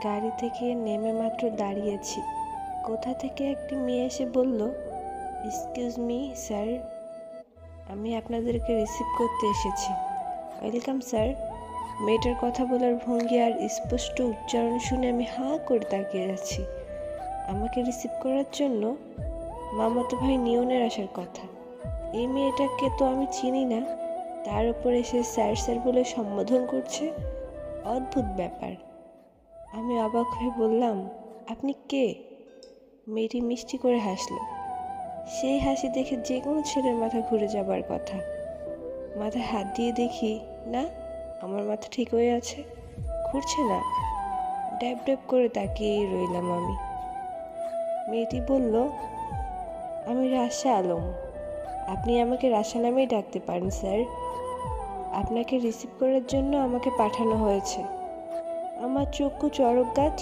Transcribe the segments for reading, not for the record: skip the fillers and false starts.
গাড়ি থেকে নেমে মাত্র দাঁড়িয়েছি, কোথা থেকে একটি মেয়ে এসে বলল, এক্সকিউজ মি স্যার, আমি আপনাদেরকে রিসিভ করতে এসেছি। Welcome sir. মেয়েটার কথা বলার ভঙ্গি আর স্পষ্ট উচ্চারণ শুনে আমি হাঁ করে তাকিয়ে যাচ্ছি। আমাকে রিসিভ করার জন্য মামাতো ভাই নিয়নের আসার কথা। এই মেয়েটাকে তো আমি চিনি না, তার উপরে সে স্যার স্যার বলে সম্বোধন করছে। অদ্ভুত ব্যাপার। আমি অবাক হয়ে বললাম, আপনি কে? মেয়েটি মিষ্টি করে হাসল। সেই হাসি দেখে যে কোনো ছেলের মাথা ঘুরে যাবার কথা। মাথায় হাত দিয়ে দেখি, না, আমার মাথা ঠিক হয়ে আছে, ঘুরছে না। ড্যাব ড্যাব করে তাকিয়েই রইলাম আমি। মেয়েটি বলল, আমি রাশা আলম। আপনি আমাকে রাশা নামেই ডাকতে পারেন স্যার। আপনাকে রিসিভ করার জন্য আমাকে পাঠানো হয়েছে। আমার চক্ষু চড়ক গাছ।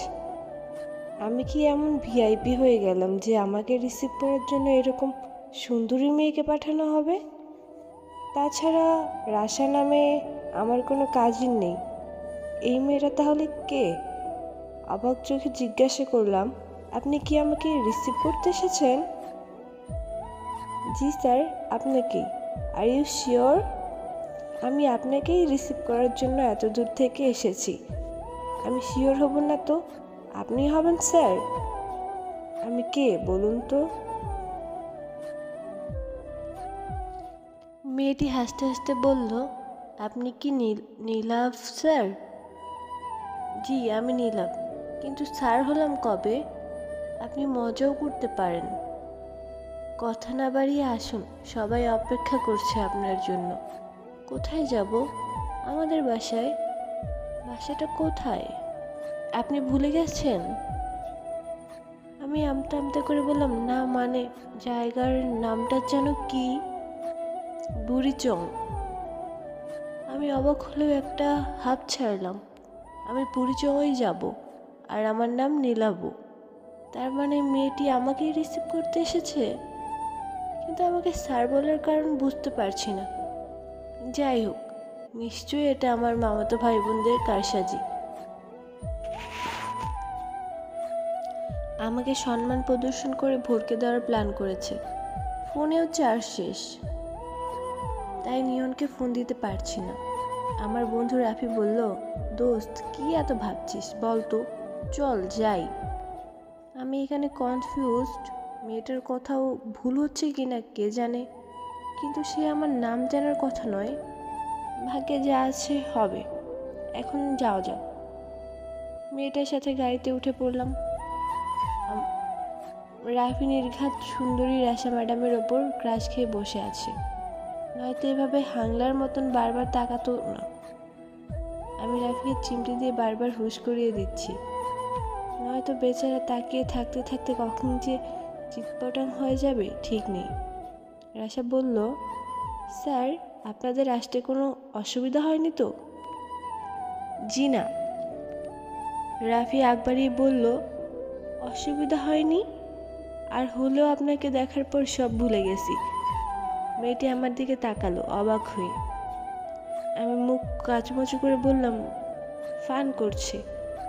আমি কি এমন ভিআইপি হয়ে গেলাম যে আমাকে রিসিভ করার জন্য এরকম সুন্দরী মেয়েকে পাঠানো হবে? তাছাড়া রাশা নামে আমার কোনো কাজিন নেই। এই মেয়েরা তাহলে কে? অবাক চোখে জিজ্ঞাসা করলাম, আপনি কি আমাকে রিসিভ করতে এসেছেন? জি স্যার, আপনাকেই। Are you sure? আমি আপনাকেই রিসিভ করার জন্য এত দূর থেকে এসেছি। আমি শিওর হব না তো আপনি হবেন স্যার? আমি কে বলুন তো? মেয়েটি হাসতে হাসতে বলল, আপনি কি নীলাভ স্যার? জি, আমি নীলাভ। কিন্তু স্যার হলাম কবে? আপনি মজাও করতে পারেন। কথা না বাড়িয়ে আসুন, সবাই অপেক্ষা করছে আপনার জন্য। কোথায় যাব? আমাদের বাসায়। বাসাটা কোথায়? আপনি ভুলে গেছেন? আমি আমতা আমতা করে বললাম, না মানে জায়গার নামটা যেন কি? বুড়িচং। আমি অবাক হলেও একটা হাঁপ ছাড়লাম। আমি বুড়িচংই যাব, আর আমার নাম নীলাবু। তার মানে মেয়েটি আমাকেই রিসিভ করতে এসেছে। কিন্তু আমাকে স্যার বলার কারণ বুঝতে পারছি না। যাই হোক, নিশ্চয়ই এটা আমার মামাতো ভাই বোনদের কারসাজি। আমাকে সম্মান প্রদর্শন করে ভরকে দেওয়ার প্ল্যান করেছে। ফোনেও চার্জ শেষ, তাই নিয়নকে ফোন দিতে পারছি না। আমার বন্ধু রাফি বলল, দোস্ত কি এত ভাবছিস বল তো, চল যাই। আমি এখানে কনফিউজড, মেয়েটার কথাও ভুল হচ্ছে কিনা কে জানে, কিন্তু সে আমার নাম জানার কথা নয়। ভাগ্যে যা আছে হবে, এখন যাওয়া যাক। মেয়েটার সাথে গাড়িতে উঠে পড়লাম। রাফি নির্ঘাত সুন্দরী রাশা ম্যাডামের ওপর ক্রাশ খেয়ে বসে আছে, নয়তো এভাবে হাংলার মতন বারবার তাকাতো না। আমি রাফিকে চিমটি দিয়ে বারবার হুঁশ করিয়ে দিচ্ছি, নয়তো বেচারা তাকিয়ে থাকতে থাকতে কখন যে চিৎপটাং হয়ে যাবে ঠিক নেই। রাশা বলল, স্যার, আপনাদের আসতে কোনো অসুবিধা হয়নি তো? জি না। রাফি আগ বাড়িয়ে বলল, অসুবিধা হয়নি? আর হলেও আপনাকে দেখার পর সব ভুলে গেছি। মেয়েটি আমার দিকে তাকালো অবাক হয়ে। আমি মুখ কাচুমাচু করে বললাম, ফান করছে,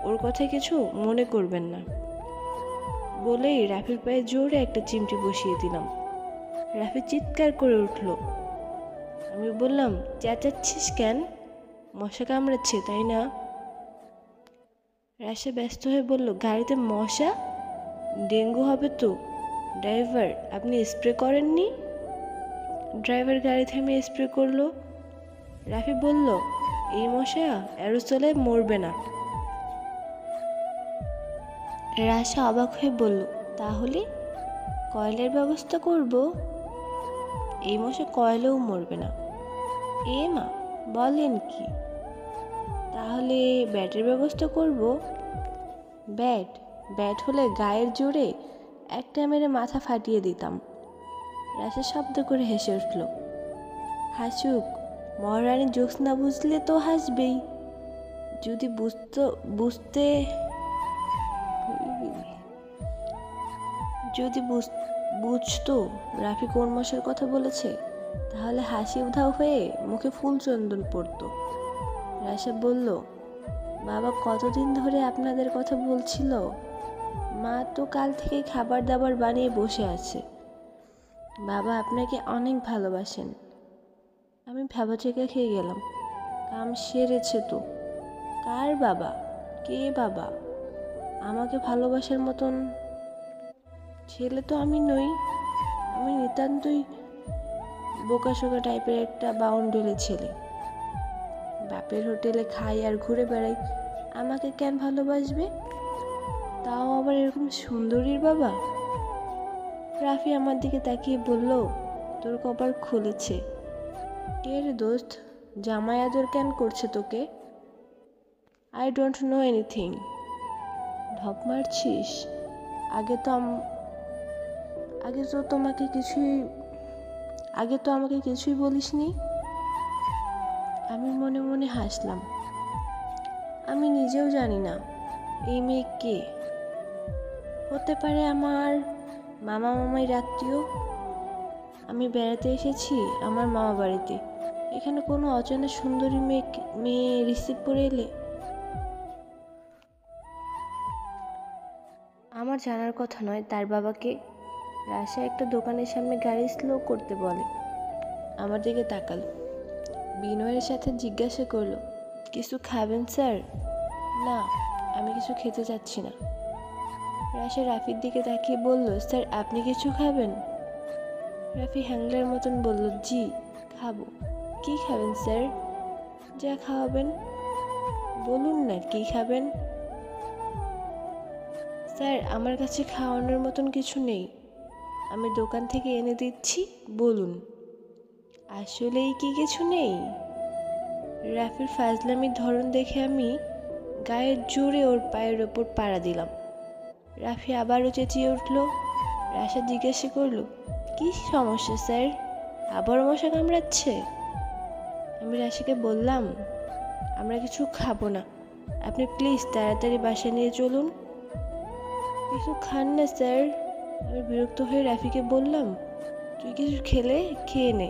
ওর কথা কিছু মনে করবেন না। বলেই রাফির পায়ে জোরে একটা চিমটি বসিয়ে দিলাম। রাফি চিৎকার করে উঠল। আমি বললাম, চেঁচাচ্ছিস কেন? মশা কামড়াচ্ছে তাই না? রাশা ব্যস্ত হয়ে বলল, গাড়িতে মশা? ডেঙ্গু হবে তো। ড্রাইভার, আপনি স্প্রে করেননি? ড্রাইভার গাড়ি থেমে স্প্রে করলো। রাফি বলল, এই মশা অ্যারোসলে মরবে না। রাশা অবাক হয়ে বলল, তাহলে কয়েলের ব্যবস্থা করব? এই মশা কয়েলেও মরবে না। এ মা, বলেন কি? তাহলে ব্যাটের ব্যবস্থা করব? ব্যাট? ব্যাট হলে গায়ের জোরে একটা মেরে মাথা ফাটিয়ে দিতাম। রাশা শব্দ করে হেসে উঠল। হাসুক, মহারানী জোকস না বুঝলে তো হাসবেই। যদি বুঝতে যদি বুঝতো রাফি কোন মশার কথা বলেছে, তাহলে হাসি উধাও হয়ে মুখে ফুল চন্দন পড়তো। রাশা বলল, বাবা কতদিন ধরে আপনাদের কথা বলছিল? মা তো কাল থেকে খাবার দাবার বানিয়ে বসে আছে। বাবা আপনাকে অনেক ভালোবাসেন। আমি ভ্যাবাচেকা খেয়ে গেলাম। কাম সেরেছে তো। কার বাবা? কে বাবা? আমাকে ভালোবাসার মতন ছেলে তো আমি নই। আমি নিতান্তই বোকাশোকা টাইপের একটা বাউন্ডুলে ছেলে। বাপের হোটেলে খাই আর ঘুরে বেড়াই, আমাকে কেন ভালোবাসবে? তাও আবার এরকম সুন্দরীর বাবা। রাফি আমার দিকে তাকিয়ে বলল, তোর কপাল খুলেছে। কে রে দোস্ত? জামাই আদর কেন করছে তোকে? I don't know anything. ঢপ মারছিস? আগে তো আগে তো আমাকে কিছুই বলিসনি। আমি মনে মনে হাসলাম। আমি নিজেও জানি না এই মেয়ে কে। হতে পারে আমার মামা মামাই আত্মীয়। আমি বেড়াতে এসেছি আমার মামা বাড়িতে। এখানে কোনো অচেনা সুন্দরী মেয়ে রিসিভ করে এলে আমার জানার কথা নয় তার বাবাকে। রাশা একটা দোকানের সামনে গাড়ি স্লো করতে বলে। আমার দিকে তাকালো, বিনয়ের সাথে জিজ্ঞাসা করলো, কিছু খাবেন স্যার? না, আমি কিছু খেতে চাচ্ছি না। রাশা রাফির দিকে তাকিয়ে বলল, স্যার আপনি কিছু খাবেন? রাফি হ্যাংলার মতন বলল, জি খাবো। কি খাবেন স্যার? যা খাওয়াবেন। বলুন না কি খাবেন? স্যার আমার কাছে খাওয়ানোর মতন কিছু নেই, আমি দোকান থেকে এনে দিচ্ছি, বলুন। আসলেই কি কিছু নেই? রাফির ফাজলামির ধরন দেখে আমি গায়ের জোরে ওর পায়ের ওপর পাড়া দিলাম। রাফি আবারও চেঁচিয়ে উঠল। রাশা জিজ্ঞাসা করলো, কি সমস্যা স্যার? আবারও মশা কামড়াচ্ছে? আমি রাশিকে বললাম, আমরা কিছু খাবো না, আপনি প্লিজ তাড়াতাড়ি বাসায় নিয়ে চলুন। কিছু খান না স্যার? আমি বিরক্ত হয়ে রাফিকে বললাম, তুই কিছু খেলে খেয়ে নে।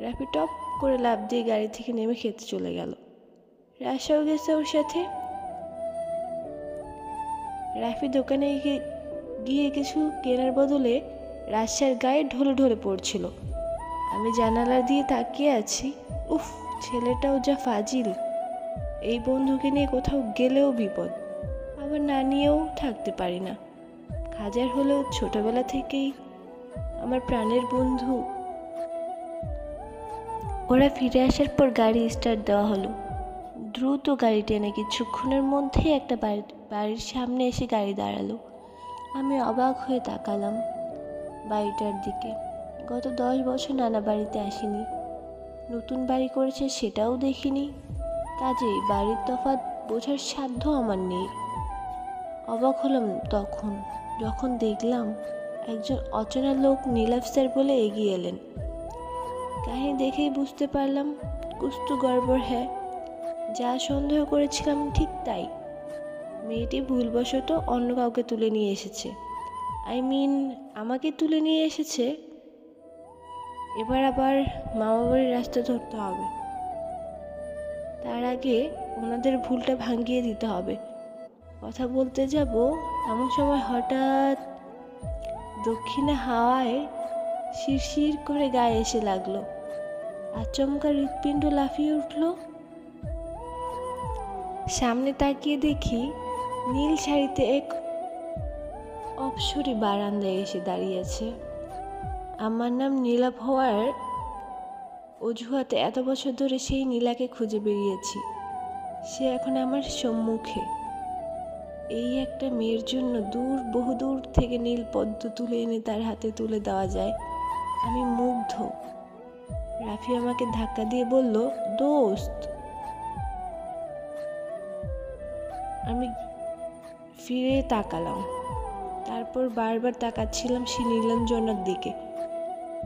রাফি টপ করে লাফ দিয়ে গাড়ি থেকে নেমে খেতে চলে গেল। রাশাও গেছে ওর সাথে। রাফি দোকানে গিয়ে কিছু কেনার বদলে রাশার গায়ে ঢলে ঢলে পড়ছিল। আমি জানালা দিয়ে তাকিয়ে আছি। উফ, ছেলেটাও যা ফাজিল। এই বন্ধুকে নিয়ে কোথাও গেলেও বিপদ, আবার না নিয়েও থাকতে পারি না। হাজার হলেও ছোটবেলা থেকেই আমার প্রাণের বন্ধু। ওরা ফিরে আসার পর গাড়ি স্টার্ট দেওয়া হলো। দ্রুত গাড়ি টেনে কিছুক্ষণের মধ্যেই একটা বাড়ির সামনে এসে গাড়ি দাঁড়ালো। আমি অবাক হয়ে তাকালাম বাড়িটার দিকে। গত 10 বছর নানা বাড়িতে আসিনি, নতুন বাড়ি করেছে সেটাও দেখিনি। কাজেই বাড়ির তফাৎ বোঝার সাধ্য আমার নেই। অবাক হলাম তখন যখন দেখলাম একজন অচেনা লোক নীলাভ স্যার বলে এগিয়ে এলেন। কাহিনী দেখেই বুঝতে পারলাম কুস্তু গড়বড়। হ্যাঁ, যা সন্দেহ করেছিলাম ঠিক তাই। মেয়েটি ভুলবশত অন্য কাউকে তুলে নিয়ে এসেছে। আমাকে তুলে নিয়ে এসেছে। এবার আবার মামাবাড়ির রাস্তা ধরতে হবে। তার আগে ওনাদের ভুলটা ভাঙিয়ে দিতে হবে। কথা বলতে যাব এমন সময় হঠাৎ দক্ষিণে হাওয়ায় শিরশির করে গায়ে এসে লাগলো। আচমকা হৃৎপিণ্ড লাফিয়ে উঠল। সামনে তাকিয়ে দেখি নীল শাড়িতে এক অপসরী বারান্দায় এসে দাঁড়িয়েছে। আমার নাম নীলাভ হওয়ার অজুহাতে এত বছর ধরে সেই নীলাকে খুঁজে বেরিয়েছি। সে এখন আমার সম্মুখে। এই একটা মেয়ের জন্য বহুদূর থেকে নীল পদ্ম তুলে এনে তার হাতে তুলে দেওয়া যায়। আমি মুগ্ধ। রাফি আমাকে ধাক্কা দিয়ে বলল, দোস্ত। আমি ফিরে তাকালাম, তারপর বারবার তাকাচ্ছিলাম সেই নীলাঞ্জনার দিকে।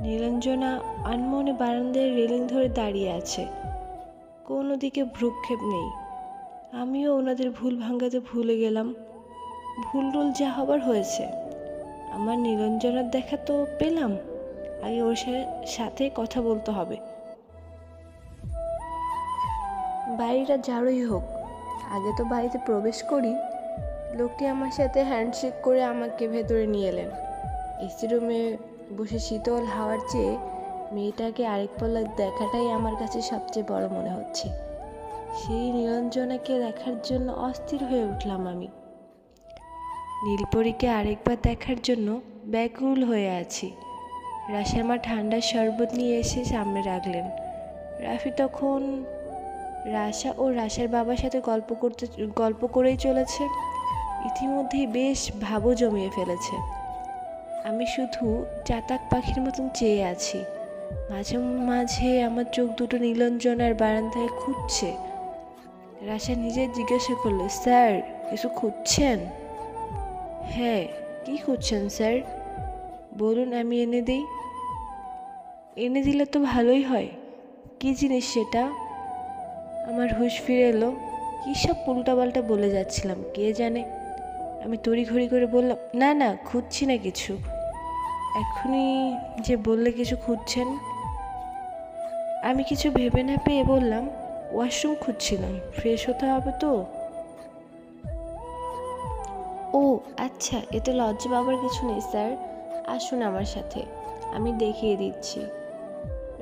নীলাঞ্জনা আনমনে বারান্দায় রেলিং ধরে দাঁড়িয়ে আছে, কোনো দিকে ভ্রুক্ষেপ নেই। আমিও ওনাদের ভুল ভাঙাতে ভুলে গেলাম। ভুল টুল যা হবার হয়েছে। আমার নীলাঞ্জনার দেখা তো পেলাম, আগে ওর সাথে কথা বলতে হবে। বাড়িটা যারই হোক, আগে তো বাড়িতে প্রবেশ করি, লোকটি আমার সাথে হ্যান্ডশেক করে আমাকে ভেতরে নিয়ে এলেন। এসি রুমে বসে শীতল হাওয়ার চেয়ে মেয়েটাকে আরেক পলক দেখাটাই আমার কাছে সবচেয়ে বড় মনে হচ্ছে। সেই নীলাঞ্জনাকে দেখার জন্য অস্থির হয়ে উঠলাম আমি। নীলপরীকে আরেকবার দেখার জন্য ব্যাকুল হয়ে আছি। রাশের মা ঠান্ডার শরবত নিয়ে এসে সামনে রাখলেন। রাফি তখন রাশা ও রাশার বাবার সাথে গল্প করেই চলেছে। ইতিমধ্যেই বেশ ভাবও জমিয়ে ফেলেছে। আমি শুধু চাতাক পাখির মতন চেয়ে আছি। মাঝে মাঝে আমার চোখ দুটো নীলাঞ্জনার বারান্দায় খুঁজছে। রাশা নিজে জিজ্ঞাসা করলো, স্যার কিছু খুঁজছেন? হ্যাঁ, কি খুঁজছেন স্যার? বলুন, আমি এনে দিই। এনে দিলে তো ভালোই হয়। কি জিনিস সেটা? আমার হুঁশ ফিরে এলো। কী সব উল্টাপাল্টা বলে যাচ্ছিলাম কে জানে। আমি তড়িঘড়ি করে বললাম, না না, খুঁজছি না কিছু। এখনই যে বললে কিছু খুঁজছেন। আমি কিছু ভেবে না পেয়ে বললাম, ওয়াশরুম খুঁজছিলাম, ফ্রেশ হতে হবে তো। ও আচ্ছা, এতে লজ্জা পাবার কিছু নেই স্যার, আসুন আমার সাথে, আমি দেখিয়ে দিচ্ছি।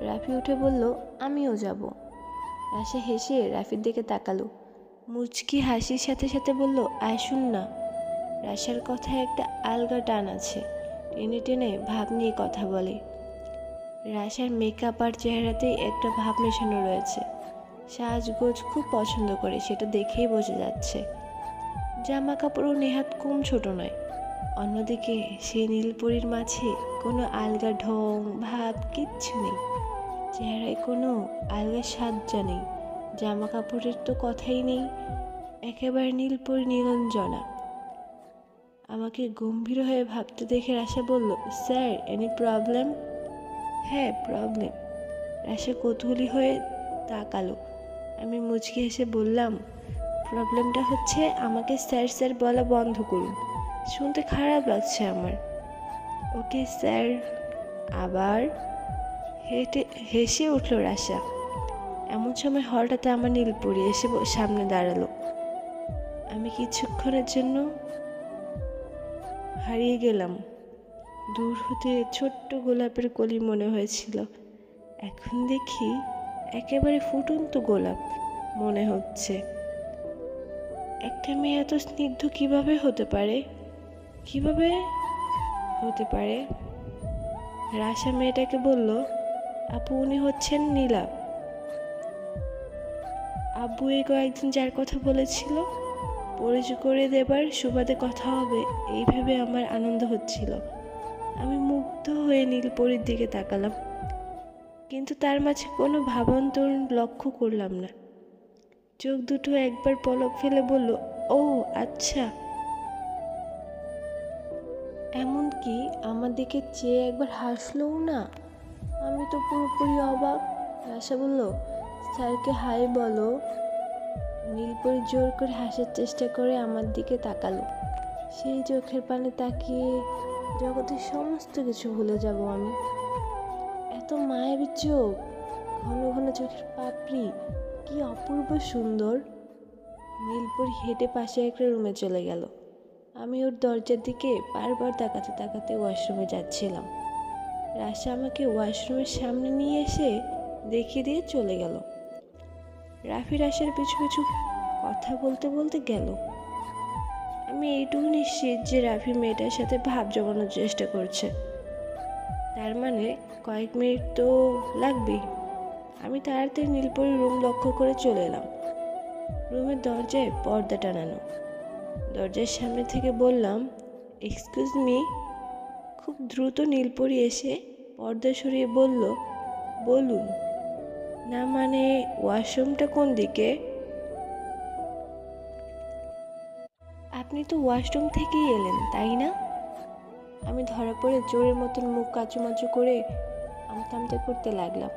রাফি উঠে বলল, আমিও যাব। রাশা হেসে রাফির দিকে তাকালো। মুচকি হাসির সাথে সাথে বলল, আসুন না। রাশার কথায় একটা আলগা টান আছে, টেনে টেনে ভাব নিয়ে কথা বলে। রাশার মেকআপ আর চেহারাতেই একটা ভাব মেশানো রয়েছে। সাজগোজ খুব পছন্দ করে, সেটা দেখেই বোঝা যাচ্ছে। জামা কাপড়ও নেহাত কম ছোট নয়। অন্যদিকে সে নীলপরীর মাঝে কোনো আলগা ঢং ভাব কিচ্ছু নেই। চেহারায় কোনো আলগা সাজ্জা নেই। জামা কাপড়ের তো কথাই নেই, একেবারে নীলপরী নীলাঞ্জনা। আমাকে গম্ভীর হয়ে ভাবতে দেখে রাশা বলল, স্যার এনি প্রবলেম? হ্যাঁ, প্রবলেম। রাশা কৌতূহলী হয়ে তাকালো। আমি মুচকি হেসে বললাম, প্রবলেমটা হচ্ছে আমাকে স্যার স্যার বলা বন্ধ করুন, শুনতে খারাপ লাগছে আমার। Okay sir. আবার হেসে উঠল রাশা। এমন সময় হঠাৎ আমার নীলপরী এসে সামনে দাঁড়ালো। আমি কিছুক্ষণের জন্য হারিয়ে গেলাম। দূর হতে ছোট্ট গোলাপের কলি মনে হয়েছিল, এখন দেখি একেবারে ফুটন্ত গোলাপ মনে হচ্ছে। একটা মেয়ে এত স্নিগ্ধ কিভাবে হতে পারে? কিভাবে হতে পারে? রাশা মেয়েটাকে বলল, আপু উনি হচ্ছেন নীলা। আব্বু এই কয়েকদিন যার কথা বলেছিল, পরিচয় করে দেবার সুবাদে কথা হবে, এই ভেবে আমার আনন্দ হচ্ছিল। আমি মুগ্ধ হয়ে নীলপরীর দিকে তাকালাম, কিন্তু তার মাঝে কোনো ভাবান্তর লক্ষ্য করলাম না। চোখ দুটো একবার পলক ফেলে বলল, ও আচ্ছা। এমনকি আমার দিকে চেয়ে একবার হাসলও না। আমি তো পুরোপুরি অবাক। রাশা বলল, স্যারকে হাই বলো। নীলপরী জোর করে হাসার চেষ্টা করে আমার দিকে তাকালো। সেই চোখের পানে তাকিয়ে জগতের সমস্ত কিছু ভুলে যাব আমি। এত মায়াবী চোখ, ঘন ঘন চোখের পাপড়ি, কি অপূর্ব সুন্দর। নীলপরী হেঁটে পাশে একটা রুমে চলে গেল। আমি ওর দরজার দিকে বারবার তাকাতে তাকাতে ওয়াশরুমে যাচ্ছিলাম। রাশা আমাকে ওয়াশরুমের সামনে নিয়ে এসে দেখিয়ে দিয়ে চলে গেল। রাফি রাশার পিছু পিছু কথা বলতে বলতে গেল। আমি এইটুকু নিশ্চিত যে রাফি মেয়েটার সাথে ভাব জমানোর চেষ্টা করছে, তার মানে কয়েক মিনিট তো লাগবেই। আমি তাড়াতাড়ি নীলপরীর রুম লক্ষ্য করে চলে এলাম। রুমের দরজায় পর্দা টানানো। দরজার সামনে থেকে বললাম, এক্সকিউজ মি। খুব দ্রুত নীলপরী এসে পর্দা সরিয়ে বলল, বলুন। না মানে ওয়াশরুমটা কোন দিকে? আপনি তো ওয়াশরুম থেকেই এলেন, তাই না? আমি ধরা পড়ে জোরের মতন মুখ কাচুমাচু করে আমতা আমতা করতে লাগলাম।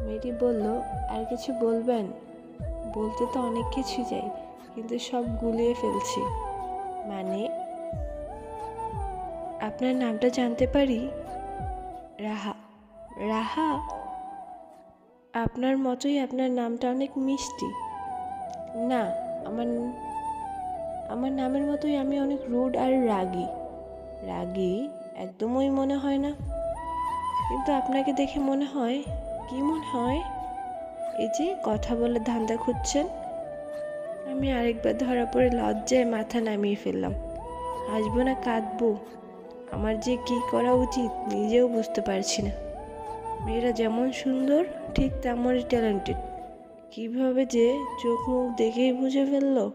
মেয়েটি বলল, আর কিছু বলবেন? বলতে তো অনেক কিছু চাই, কিন্তু সব গুলিয়ে ফেলছি। মানে? আপনার নামটা জানতে পারি? রাহা। রাহা? আপনার মতোই আপনার নামটা অনেক মিষ্টি। না, আমার আমার নামের মতোই আমি অনেক রুড আর রাগী। রাগী একদমই মনে হয় না, কিন্তু আপনাকে দেখে মনে হয়। কি মনে হয়? এই যে কথা বলে ধান্দা খুঁজছেন। আমি আরেকবার ধরা পড়ে লজ্জায় মাথা নামিয়ে ফেললাম। হাসবো না কাঁদবো, আমার যে কি করা উচিত নিজেও বুঝতে পারছি না। মেয়েরা যেমন সুন্দর ঠিক তেমনই ট্যালেন্টেড। কিভাবে যে চোখ মুখ দেখেই বুঝে ফেললো।